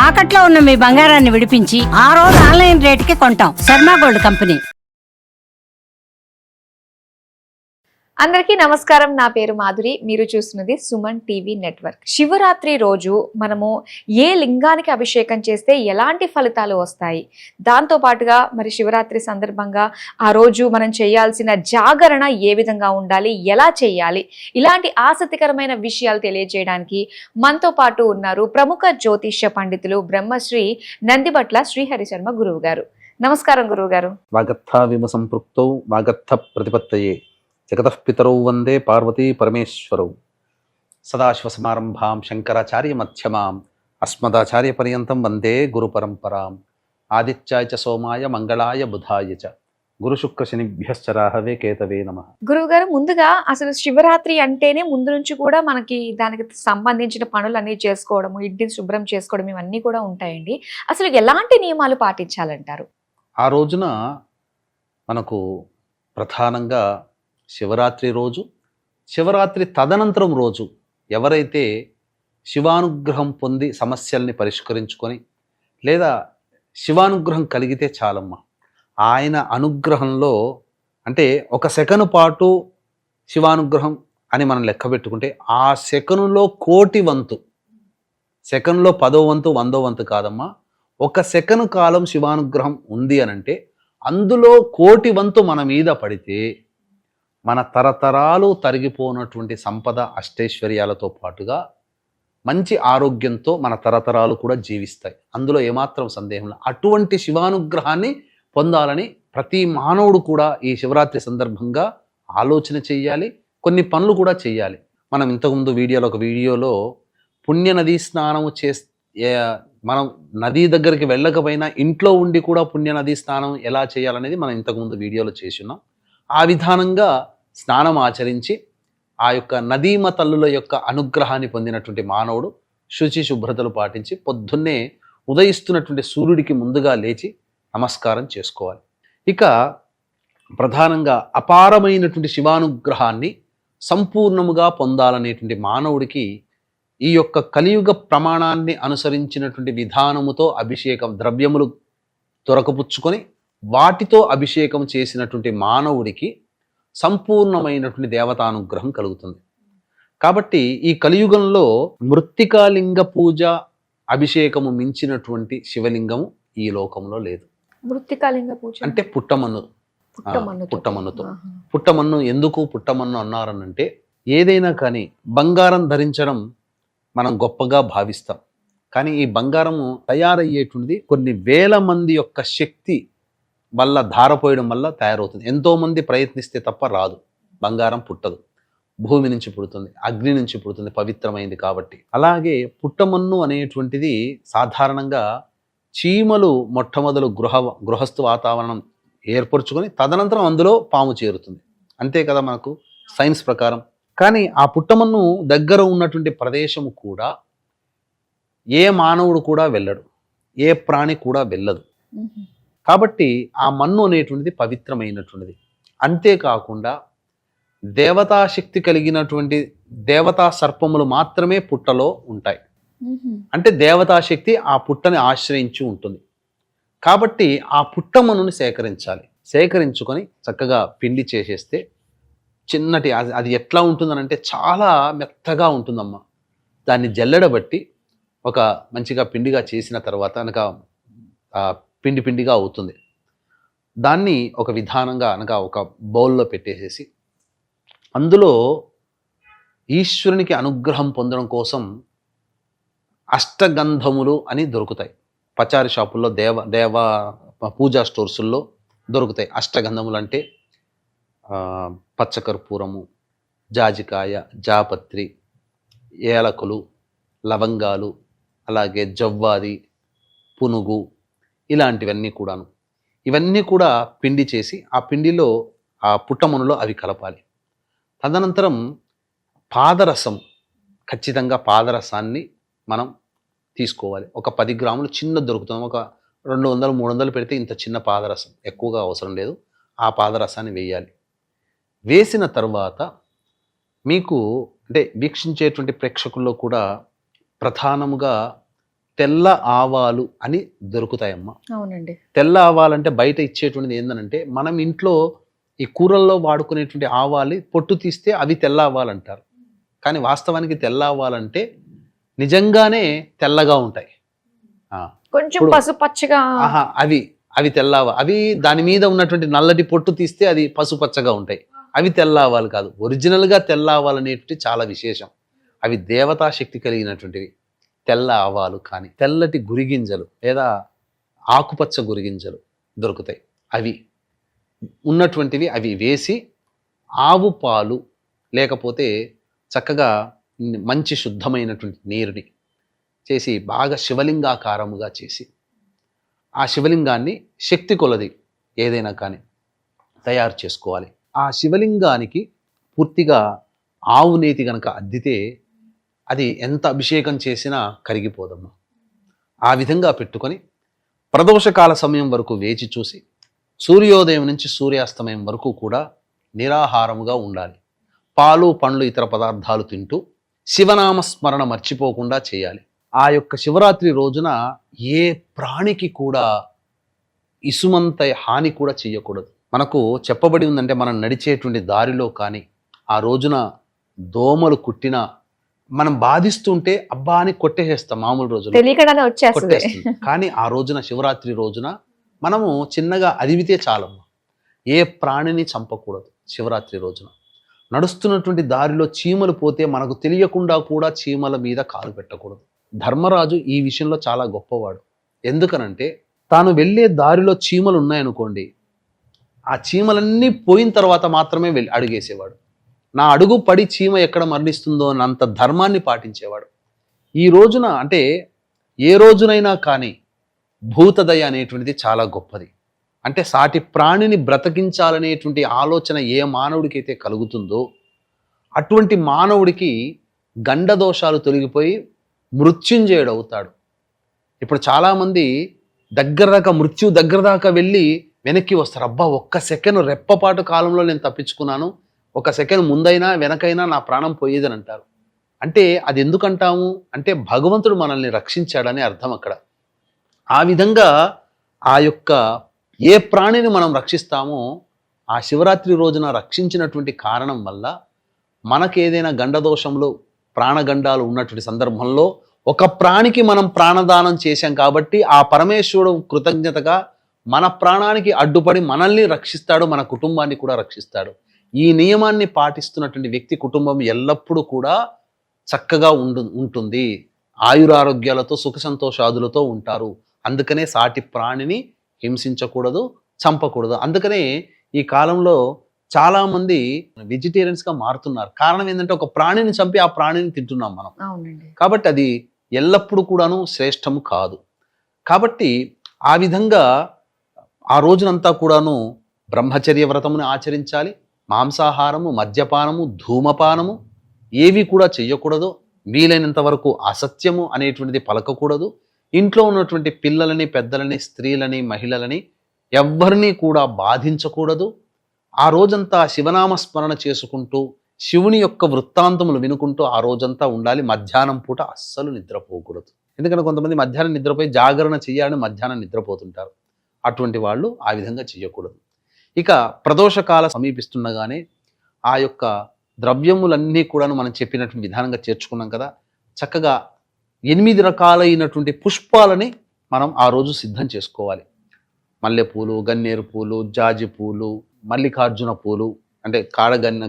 తాకట్లో ఉన్న మీ బంగారాన్ని విడిపించి ఆ రోజు ఆన్లైన్ రేటుకి కొంటాం. Sharma gold company. అందరికీ నమస్కారం. నా పేరు మాధురి. మీరు చూస్తున్నది సుమన్ టీవీ నెట్వర్క్. శివరాత్రి రోజు మనము ఏ లింగానికి అభిషేకం చేస్తే ఎలాంటి ఫలితాలు వస్తాయి, దాంతో పాటుగా మరి శివరాత్రి సందర్భంగా ఆ రోజు మనం చేయాల్సిన జాగరణ ఏ విధంగా ఉండాలి, ఎలా చేయాలి, ఇలాంటి ఆసక్తికరమైన విషయాలు తెలియజేయడానికి మనతో పాటు ఉన్నారు ప్రముఖ జ్యోతిష్య పండితులు బ్రహ్మశ్రీ నందిబట్ల శ్రీహరి శర్మ గురువు గారు. నమస్కారం గురువు గారు. వాగర్థ విమ సంపృక్తౌ వాగర్థ ప్రతిపత్తయే జగతః పితరౌ వందే పార్వతీ పరమేశ్వరౌ. సదాశివసమారంభాం శంకరాచార్య మధ్యమాం అస్మదాచార్య పర్యంతం వందే గురు పరంపరాం. ఆదిత్యాయ చ సోమాయ మంగళాయ బుధాయ చ గురు శుక్ర శనిభ్యశ్చ రాహవే కేతవే నమః. గురువు గారు, ముందుగా అసలు శివరాత్రి అంటేనే ముందు నుంచి కూడా మనకి దానికి సంబంధించిన పనులన్నీ చేసుకోవడము, ఇంటిని శుభ్రం చేసుకోవడం, ఇవన్నీ కూడా ఉంటాయండి. అసలు ఎలాంటి నియమాలు పాటించాలంటారు? ఆ రోజున మనకు ప్రధానంగా శివరాత్రి రోజు, శివరాత్రి తదనంతరం రోజు ఎవరైతే శివానుగ్రహం పొంది సమస్యల్ని పరిష్కరించుకొని, లేదా శివానుగ్రహం కలిగితే చాలమ్మా, ఆయన అనుగ్రహంలో అంటే ఒక సెకను పాటు శివానుగ్రహం అని మనం లెక్క పెట్టుకుంటే ఆ సెకనులో కోటి వంతు, సెకనులో 10వ వంతు 100వ వంతు కాదమ్మా, ఒక సెకను కాలం శివానుగ్రహం ఉంది అనంటే అందులో కోటి వంతు మన మీద పడితే మన తరతరాలు తరిగిపోనటువంటి సంపద అష్టైశ్వర్యాలతో పాటుగా మంచి ఆరోగ్యంతో మన తరతరాలు కూడా జీవిస్తాయి. అందులో ఏమాత్రం సందేహం లేదు. అటువంటి శివానుగ్రహాన్ని పొందాలని ప్రతి మానవుడు కూడా ఈ శివరాత్రి సందర్భంగా ఆలోచన చెయ్యాలి, కొన్ని పనులు కూడా చెయ్యాలి. మనం ఇంతకుముందు ఒక వీడియోలో పుణ్య నదీ స్నానము మనం నదీ దగ్గరికి వెళ్ళకపోయినా ఇంట్లో ఉండి కూడా పుణ్య నదీ స్నానం ఎలా చేయాలనేది మనం ఇంతకుముందు వీడియోలో చేస్తున్నాం. ఆ విధానంగా స్నానం ఆచరించి ఆ యొక్క నదీమ తల్లుల యొక్క అనుగ్రహాన్ని పొందినటువంటి మానవుడు శుచి శుభ్రతలు పాటించి పొద్దున్నే ఉదయిస్తున్నటువంటి సూర్యుడికి ముందుగా లేచి నమస్కారం చేసుకోవాలి. ఇక ప్రధానంగా అపారమైనటువంటి శివానుగ్రహాన్ని సంపూర్ణముగా పొందాలనేటువంటి మానవుడికి ఈ యొక్క కలియుగ ప్రమాణాన్ని అనుసరించినటువంటి విధానముతో అభిషేకం, ద్రవ్యములు దొరకపుచ్చుకొని వాటితో అభిషేకం చేసినటువంటి మానవుడికి సంపూర్ణమైనటువంటి దేవతానుగ్రహం కలుగుతుంది. కాబట్టి ఈ కలియుగంలో మృత్తికాలింగ పూజ అభిషేకము మించినటువంటి శివలింగము ఈ లోకంలో లేదు. మృత్తికాలింగ పూజ అంటే పుట్టమన్నుతో. పుట్టమన్ను ఎందుకు పుట్టమన్ను అన్నారనంటే, ఏదైనా కానీ బంగారం ధరించడం మనం గొప్పగా భావిస్తాం, కానీ ఈ బంగారము తయారయ్యేటువంటిది కొన్ని వేల మంది యొక్క శక్తి వల్ల, ధారపోయడం వల్ల తయారవుతుంది. ఎంతోమంది ప్రయత్నిస్తే తప్ప రాదు. బంగారం పుట్టదు, భూమి నుంచి పుడుతుంది, అగ్ని నుంచి పుడుతుంది, పవిత్రమైంది కాబట్టి. అలాగే పుట్టమన్ను అనేటువంటిది సాధారణంగా చీమలు మొట్టమొదలు గృహస్థు వాతావరణం ఏర్పరచుకొని తదనంతరం అందులో పాము చేరుతుంది. అంతే కదా మనకు సైన్స్ ప్రకారం. కానీ ఆ పుట్టమన్ను దగ్గర ఉన్నటువంటి ప్రదేశము కూడా ఏ మానవుడు కూడా వెళ్ళడు, ఏ ప్రాణి కూడా వెళ్ళదు. కాబట్టి ఆ మన్ను అనేటువంటిది పవిత్రమైనటువంటిది. అంతేకాకుండా దేవతాశక్తి కలిగినటువంటి దేవతా సర్పములు మాత్రమే పుట్టలో ఉంటాయి. అంటే దేవతాశక్తి ఆ పుట్టని ఆశ్రయించి ఉంటుంది. కాబట్టి ఆ పుట్టమన్నుని సేకరించాలి. సేకరించుకొని చక్కగా పిండి చేసేస్తే చిన్నటి, అది ఎట్లా ఉంటుందనంటే చాలా మెత్తగా ఉంటుందమ్మా. దాన్ని జల్లెడబట్టి ఒక మంచిగా పిండిగా చేసిన తర్వాత అనగా పిండి పిండిగా అవుతుంది. దాన్ని ఒక విధానంగా అనగా ఒక బౌల్లో పెట్టేసేసి అందులో ఈశ్వరునికి అనుగ్రహం పొందడం కోసం అష్టగంధములు అని దొరుకుతాయి. పచారి షాపుల్లో, దేవ పూజా స్టోర్సుల్లో దొరుకుతాయి. అష్టగంధములు అంటే పచ్చకర్పూరము, జాజికాయ, జాపత్రి, ఏలకులు, లవంగాలు, అలాగే జవ్వాది, పునుగు, ఇలాంటివన్నీ కూడాను. ఇవన్నీ కూడా పిండి చేసి ఆ పిండిలో ఆ పుట్టమన్నులో అవి కలపాలి. తదనంతరం పాదరసం, ఖచ్చితంగా పాదరసాన్ని మనం తీసుకోవాలి. ఒక 10 గ్రాములు చిన్న దొరుకుతుంది. ఒక 200-300 పెడితే ఇంత చిన్న పాదరసం, ఎక్కువగా అవసరం లేదు. ఆ పాదరసాన్ని వేయాలి. వేసిన తర్వాత మీకు అంటే వీక్షించేటువంటి ప్రేక్షకుల్లో కూడా ప్రధానముగా తెల్ల ఆవాలు అని దొరుకుతాయమ్మా. అవునండి. తెల్ల ఆవాలంటే బయట ఇచ్చేటువంటిది ఏంటంటే మనం ఇంట్లో ఈ కూరల్లో వాడుకునేటువంటి ఆవాలు పొట్టు తీస్తే అవి తెల్ల ఆవాలు అంటారు. కానీ వాస్తవానికి తెల్ల ఆవాలంటే నిజంగానే తెల్లగా ఉంటాయి. కొంచెం ఇప్పుడు పసుపచ్చగా. అవి తెల్లవా, అవి దాని మీద ఉన్నటువంటి నల్లటి పొట్టు తీస్తే అది పసుపచ్చగా ఉంటాయి. అవి తెల్ల ఆవాలు కాదు. ఒరిజినల్గా తెల్ల ఆవాలు అనేటువంటి చాలా విశేషం. అవి దేవతా శక్తి కలిగినటువంటివి. తెల్ల ఆవాలు కానీ తెల్లటి గురిగింజలు లేదా ఆకుపచ్చ గురిగింజలు దొరుకుతాయి. అవి ఉన్నటువంటివి అవి వేసి ఆవు పాలు లేకపోతే చక్కగా మంచి శుద్ధమైనటువంటి నీరుని చేసి బాగా శివలింగాకారముగా చేసి ఆ శివలింగాన్ని శక్తి కొలది ఏదైనా కానీ తయారు చేసుకోవాలి. ఆ శివలింగానికి పూర్తిగా ఆవు నేతి గనక అద్దితే అది ఎంత అభిషేకం చేసినా కరిగిపోదమ్మా. ఆ విధంగా పెట్టుకొని ప్రదోషకాల సమయం వరకు వేచి చూసి సూర్యోదయం నుంచి సూర్యాస్తమయం వరకు కూడా నిరాహారముగా ఉండాలి. పాలు పండ్లు ఇతర పదార్థాలు తింటూ శివనామ స్మరణ మర్చిపోకుండా చేయాలి. ఆ యొక్క శివరాత్రి రోజున ఏ ప్రాణికి కూడా ఇసుమంత హాని కూడా చేయకూడదు. మనకు చెప్పబడి ఉందంటే మనం నడిచేటువంటి దారిలో కానీ ఆ రోజున దోమలు కుట్టినా మనం బాధిస్తుంటే అబ్బా అని కొట్టేసేస్తాం. మామూలు రోజున తెలియకనే వచ్చేస్తుంది. కానీ ఆ రోజున శివరాత్రి రోజున మనము చిన్నగా అదివితే చాలమ్మా. ఏ ప్రాణిని చంపకూడదు. శివరాత్రి రోజున నడుస్తున్నటువంటి దారిలో చీమలు పోతే మనకు తెలియకుండా కూడా చీమల మీద కాలు పెట్టకూడదు. ధర్మరాజు ఈ విషయంలో చాలా గొప్పవాడు. ఎందుకనంటే తాను వెళ్ళే దారిలో చీమలు ఉన్నాయనుకోండి, ఆ చీమలన్నీ పోయిన తర్వాత మాత్రమే వెళ్ళి అడుగేసేవాడు. నా అడుగు పడి చీమ ఎక్కడ మరణిస్తుందో అన్నంత ధర్మాన్ని పాటించేవాడు. ఈ రోజున అంటే ఏ రోజునైనా కానీ భూతదయ అనేటువంటిది చాలా గొప్పది. అంటే సాటి ప్రాణిని బ్రతికించాలనేటువంటి ఆలోచన ఏ మానవుడికైతే కలుగుతుందో అటువంటి మానవుడికి గండదోషాలు తొలగిపోయి మృత్యుంజయుడు అవుతాడు. ఇప్పుడు చాలామంది మృత్యు దగ్గర దాకా వెళ్ళి వెనక్కి వస్తారు. అబ్బా ఒక్క సెకండ్ రెప్పపాటు కాలంలో నేను తప్పించుకున్నాను, ఒక సెకండ్ ముందైనా వెనకైనా నా ప్రాణం పోయేదని అంటారు. అంటే అది ఎందుకంటాము అంటే భగవంతుడు మనల్ని రక్షించాడని అర్థం అక్కడ. ఆ విధంగా ఆ యొక్క ఏ ప్రాణిని మనం రక్షిస్తామో ఆ శివరాత్రి రోజున రక్షించినటువంటి కారణం వల్ల మనకేదైనా గండదోషంలో ప్రాణగండాలు ఉన్నటువంటి సందర్భంలో ఒక ప్రాణికి మనం ప్రాణదానం చేశాం కాబట్టి ఆ పరమేశ్వరుడు కృతజ్ఞతగా మన ప్రాణానికి అడ్డుపడి మనల్ని రక్షిస్తాడు, మన కుటుంబాన్ని కూడా రక్షిస్తాడు. ఈ నియమాన్ని పాటిస్తున్నటువంటి వ్యక్తి కుటుంబం ఎల్లప్పుడూ కూడా చక్కగా ఉంటుంది. ఆయురారోగ్యాలతో సుఖ సంతోషాదులతో ఉంటారు. అందుకనే సాటి ప్రాణిని హింసించకూడదు, చంపకూడదు. అందుకనే ఈ కాలంలో చాలామంది వెజిటేరియన్స్గా మారుతున్నారు. కారణం ఏంటంటే ఒక ప్రాణిని చంపి ఆ ప్రాణిని తింటున్నాం మనం. కాబట్టి అది ఎల్లప్పుడూ కూడాను శ్రేష్టము కాదు. కాబట్టి ఆ విధంగా ఆ రోజునంతా కూడాను బ్రహ్మచర్య వ్రతముని ఆచరించాలి. మాంసాహారము, మద్యపానము, ధూమపానము ఏవి కూడా చెయ్యకూడదు. వీలైనంత వరకు అసత్యము అనేటువంటిది పలకకూడదు. ఇంట్లో ఉన్నటువంటి పిల్లలని, పెద్దలని, స్త్రీలని, మహిళలని ఎవ్వరినీ కూడా బాధించకూడదు. ఆ రోజంతా శివనామ స్మరణ చేసుకుంటూ శివుని యొక్క వృత్తాంతములు వినుకుంటూ ఆ రోజంతా ఉండాలి. మధ్యాహ్నం పూట అస్సలు నిద్రపోకూడదు. ఎందుకంటే కొంతమంది మధ్యాహ్నం నిద్రపోయి జాగరణ చేయాలని మధ్యాహ్నం నిద్రపోతుంటారు. అటువంటి వాళ్ళు ఆ విధంగా చేయకూడదు. ఇక ప్రదోషకాల సమీపిస్తుండగానే ఆ యొక్క ద్రవ్యములన్నీ కూడాను మనం చెప్పినటువంటి విధానంగా చేర్చుకున్నాం కదా. చక్కగా 8 రకాలైనటువంటి పుష్పాలని మనం ఆ రోజు సిద్ధం చేసుకోవాలి. మల్లెపూలు, గన్నేరు పూలు, జాజి పూలు, మల్లికార్జున పూలు అంటే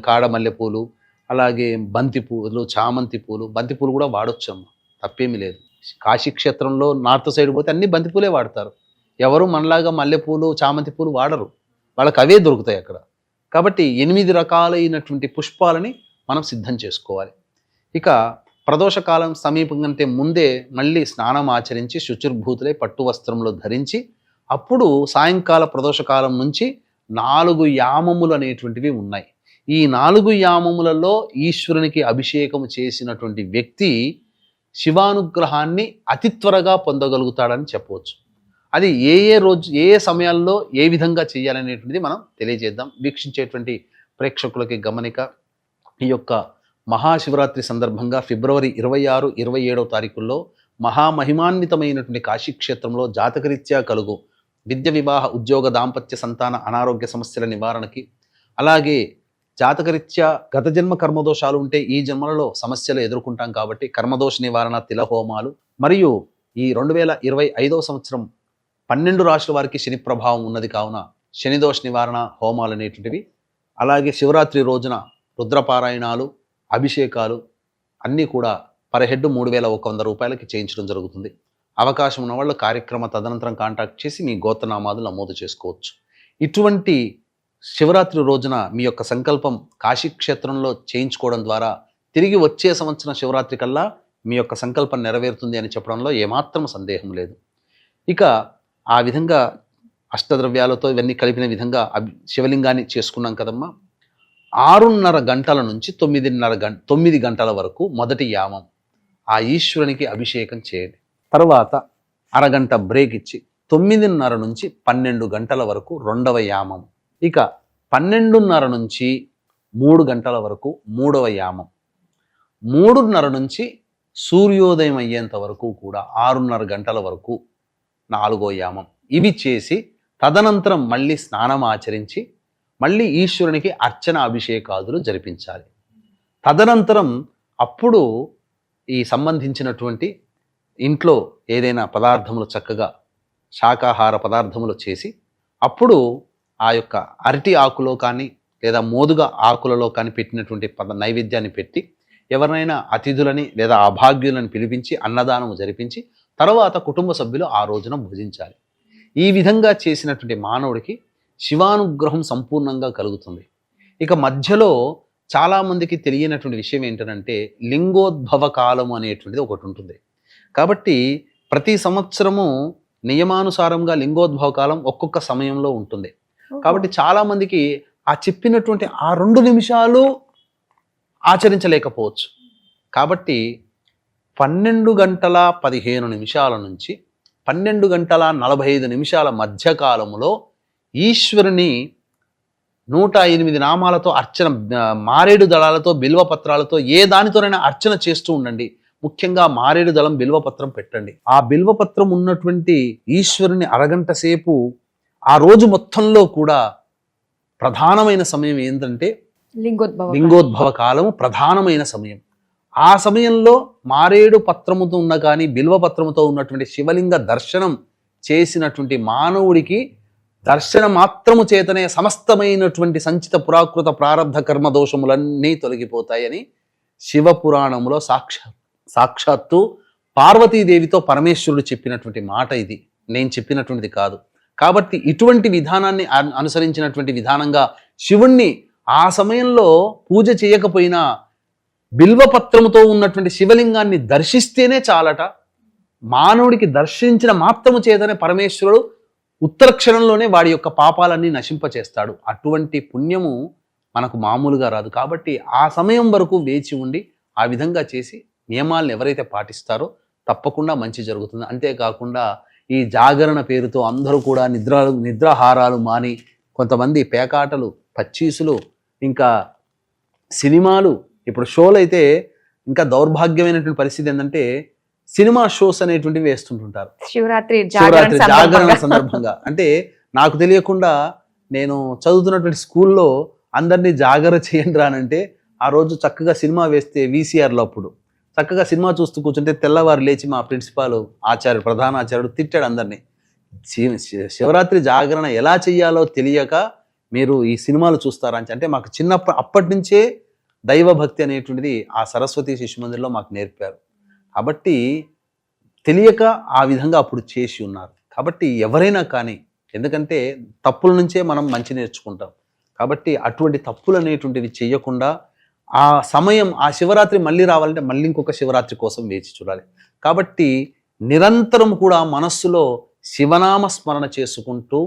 కాడ మల్లెపూలు, అలాగే బంతి పూలు, చామంతి పూలు. బంతి పూలు కూడా వాడొచ్చమ్మ, తప్పేమీ లేదు. కాశీ క్షేత్రంలో నార్త్ సైడ్ పోతే అన్ని బంతి పూలే వాడతారు. ఎవరు మనలాగా మల్లెపూలు, చామంతి పూలు వాడరు. వాళ్ళకి అవే దొరుకుతాయి అక్కడ. కాబట్టి 8 రకాలైనటువంటి పుష్పాలని మనం సిద్ధం చేసుకోవాలి. ఇక ప్రదోషకాలం సమీపం కంటే ముందే మళ్ళీ స్నానం ఆచరించి శుచిర్భూతులై పట్టు వస్త్రంలో ధరించి అప్పుడు సాయంకాల ప్రదోషకాలం నుంచి 4 యామములు అనేటువంటివి ఉన్నాయి. ఈ 4 యామములలో ఈశ్వరునికి అభిషేకం చేసినటువంటి వ్యక్తి శివానుగ్రహాన్ని అతి త్వరగా పొందగలుగుతాడని చెప్పవచ్చు. అది ఏ సమయాల్లో ఏ విధంగా చేయాలనేటువంటిది మనం తెలియజేద్దాం. వీక్షించేటువంటి ప్రేక్షకులకి గమనిక, ఈ యొక్క మహాశివరాత్రి సందర్భంగా ఫిబ్రవరి 26, 27 తారీఖుల్లో మహామహిమాన్వితమైనటువంటి కాశీక్షేత్రంలో జాతకరీత్యా కలుగు విద్య, వివాహ, ఉద్యోగ, దాంపత్య, సంతాన, అనారోగ్య సమస్యల నివారణకి, అలాగే జాతకరీత్యా గత జన్మ కర్మదోషాలు ఉంటే ఈ జన్మలలో సమస్యలు ఎదుర్కొంటాం కాబట్టి కర్మదోష నివారణ, తిలహోమాలు, మరియు ఈ 2025వ సంవత్సరం 12 రాశుల వారికి శని ప్రభావం ఉన్నది కావున శనిదోష నివారణ హోమాలు అనేటువంటివి, అలాగే శివరాత్రి రోజున రుద్రపారాయణాలు, అభిషేకాలు అన్నీ కూడా పర్ హెడ్ 3,100 రూపాయలకి చేయించడం జరుగుతుంది. అవకాశం ఉన్న వాళ్ళు కార్యక్రమ తదనంతరం కాంటాక్ట్ చేసి మీ గోత్రనామాలు నమోదు చేసుకోవచ్చు. ఇటువంటి శివరాత్రి రోజున మీ యొక్క సంకల్పం కాశీక్షేత్రంలో చేయించుకోవడం ద్వారా తిరిగి వచ్చే సంవత్సరం శివరాత్రి కల్లా మీ యొక్క సంకల్పం నెరవేరుతుంది అని చెప్పడంలో ఏమాత్రం సందేహం లేదు. ఇక ఆ విధంగా అష్టద్రవ్యాలతో ఇవన్నీ కలిపిన విధంగా శివలింగాన్ని చేసుకున్నాం కదమ్మా. 6:30 గంటల నుంచి 9 గంటల వరకు మొదటి యామం ఆ ఈశ్వరునికి అభిషేకం చేయండి. తర్వాత అరగంట బ్రేక్ ఇచ్చి 9:30 నుంచి 12 గంటల వరకు రెండవ యామం. ఇక 12:30 నుంచి 3 గంటల వరకు మూడవ యామం. 3:30 నుంచి సూర్యోదయం అయ్యేంత వరకు కూడా 6:30 గంటల వరకు నాలుగో యామం. ఇవి చేసి తదనంతరం మళ్ళీ స్నానం ఆచరించి మళ్ళీ ఈశ్వరునికి అర్చన, అభిషేకాదులు జరిపించాలి. తదనంతరం అప్పుడు ఈ సంబంధించినటువంటి ఇంట్లో ఏదైనా పదార్థములు చక్కగా శాకాహార పదార్థములు చేసి అప్పుడు ఆ యొక్క అరటి ఆకులో కానీ లేదా మోదుగ ఆకులలో కానీ పెట్టినటువంటి నైవేద్యాన్ని పెట్టి ఎవరినైనా అతిథులని లేదా అభాగ్యులను పిలిపించి అన్నదానము జరిపించి తర్వాత కుటుంబ సభ్యులు ఆ రోజున భుజించాలి. ఈ విధంగా చేసినటువంటి మానవుడికి శివానుగ్రహం సంపూర్ణంగా కలుగుతుంది. ఇక మధ్యలో చాలామందికి తెలియనటువంటి విషయం ఏంటంటే లింగోద్భవ కాలం అనేటువంటిది ఒకటి ఉంటుంది. కాబట్టి ప్రతి సంవత్సరము నియమానుసారంగా లింగోద్భవ కాలం ఒక్కొక్క సమయంలో ఉంటుంది. కాబట్టి చాలామందికి ఆ చెప్పినటువంటి ఆ 2 నిమిషాలు ఆచరించలేకపోవచ్చు. కాబట్టి 12 గంటల 15 నిమిషాల నుంచి 12 గంటల 45 నిమిషాల మధ్యకాలంలో ఈశ్వరుని 108 నామాలతో అర్చన, మారేడు దళాలతో, బిల్వపత్రాలతో ఏ దానితోనైనా అర్చన చేస్తూ ఉండండి. ముఖ్యంగా మారేడు దళం, బిల్వపత్రం పెట్టండి. ఆ బిల్వపత్రం ఉన్నటువంటి ఈశ్వరుని అరగంట సేపు ఆ రోజు మొత్తంలో కూడా ప్రధానమైన సమయం ఏంటంటే లింగోద్భవ కాలము ప్రధానమైన సమయం. ఆ సమయంలో మారేడు పత్రముతో ఉన్న కానీ బిల్వపత్రముతో ఉన్నటువంటి శివలింగ దర్శనం చేసినటువంటి మానవుడికి దర్శన మాత్రము చేతనే సమస్తమైనటువంటి సంచిత పురాకృత ప్రారబ్ధ కర్మ దోషములన్నీ తొలగిపోతాయని శివపురాణములో సాక్షాత్తు పార్వతీదేవితో పరమేశ్వరుడు చెప్పినటువంటి మాట ఇది, నేను చెప్పినటువంటిది కాదు. కాబట్టి ఇటువంటి విధానాన్ని అనుసరించినటువంటి విధానంగా శివుణ్ణి ఆ సమయంలో పూజ చేయకపోయినా బిల్వపత్రముతో ఉన్నటువంటి శివలింగాన్ని దర్శిస్తేనే చాలట. మానవుడికి దర్శించిన మాత్రము చేతనే పరమేశ్వరుడు ఉత్తర క్షణంలోనే వాడి యొక్క పాపాలన్నీ నశింపచేస్తాడు. అటువంటి పుణ్యము మనకు మామూలుగా రాదు. కాబట్టి ఆ సమయం వరకు వేచి ఉండి ఆ విధంగా చేసి నియమాలను ఎవరైతే పాటిస్తారో తప్పకుండా మంచి జరుగుతుంది. అంతేకాకుండా ఈ జాగరణ పేరుతో అందరూ కూడా నిద్రాహారాలు మాని కొంతమంది పేకాటలు, పచ్చీసులు, ఇంకా సినిమాలు, ఇప్పుడు షోలు అయితే ఇంకా దౌర్భాగ్యమైనటువంటి పరిస్థితి ఏంటంటే సినిమా షోస్ అనేటువంటివి వేస్తుంటుంటారు శివరాత్రి జాగరణ సందర్భంగా. అంటే నాకు తెలియకుండా నేను చదువుతున్నటువంటి స్కూల్లో అందరినీ జాగరణ చేయండి రానంటే ఆ రోజు చక్కగా సినిమా వేస్తే వీసీఆర్లో అప్పుడు చక్కగా సినిమా చూస్తూ కూర్చుంటే తెల్లవారు లేచి మా ప్రిన్సిపాల్ ఆచార్యుడు, ప్రధానాచార్యుడు తిట్టాడు అందరినీ. శివరాత్రి జాగరణ ఎలా చెయ్యాలో తెలియక మీరు ఈ సినిమాలు చూస్తారా అంటే మాకు అప్పటి నుంచే దైవభక్తి అనేటువంటిది ఆ సరస్వతి శిశు మందిర్లో మాకు నేర్పారు. కాబట్టి తెలియక ఆ విధంగా అప్పుడు చేసి ఉన్నారు. కాబట్టి ఎవరైనా కానీ, ఎందుకంటే తప్పుల నుంచే మనం మంచి నేర్చుకుంటాం. కాబట్టి అటువంటి తప్పులు అనేటువంటివి చేయకుండా ఆ సమయం, ఆ శివరాత్రి మళ్ళీ రావాలంటే మళ్ళీ ఇంకొక శివరాత్రి కోసం వేచి చూడాలి. కాబట్టి నిరంతరం కూడా మనస్సులో శివనామ స్మరణ చేసుకుంటూ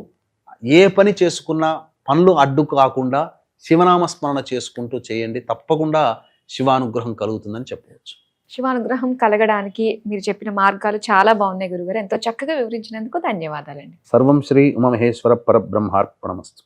ఏ పని చేసుకున్నా పనులు అడ్డు కాకుండా శివనామ స్మరణ చేసుకుంటూ చేయండి. తప్పకుండా శివానుగ్రహం కలుగుతుందని చెప్పవచ్చు. శివానుగ్రహం కలగడానికి మీరు చెప్పిన మార్గాలు చాలా బాగున్నాయి గురుగారు. ఎంతో చక్కగా వివరించినందుకు ధన్యవాదాలండి. సర్వం శ్రీ ఉమామహేశ్వర పరబ్రహ్మార్పణమస్తు.